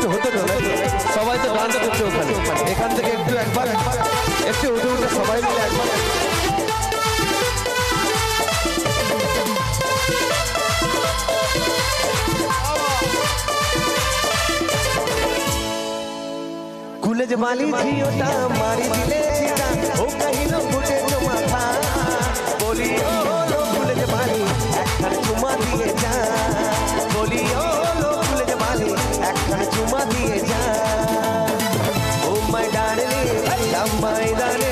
একটু হতে তো সবাই তো ডান্স করছে ওখানে, এখান থেকে একটু একবার একটু উঠে উঠে সবাই মিলে একবার कुलज वाली झियोटा मारी दिले सीता ओ कहीं न फुटे जो माथा बोली ओ लो कुलज वाली একখান চুমা দিয়ে যা बोली ओ लो कुलज वाली একখান চুমা দিয়ে যা oh my darling love my darling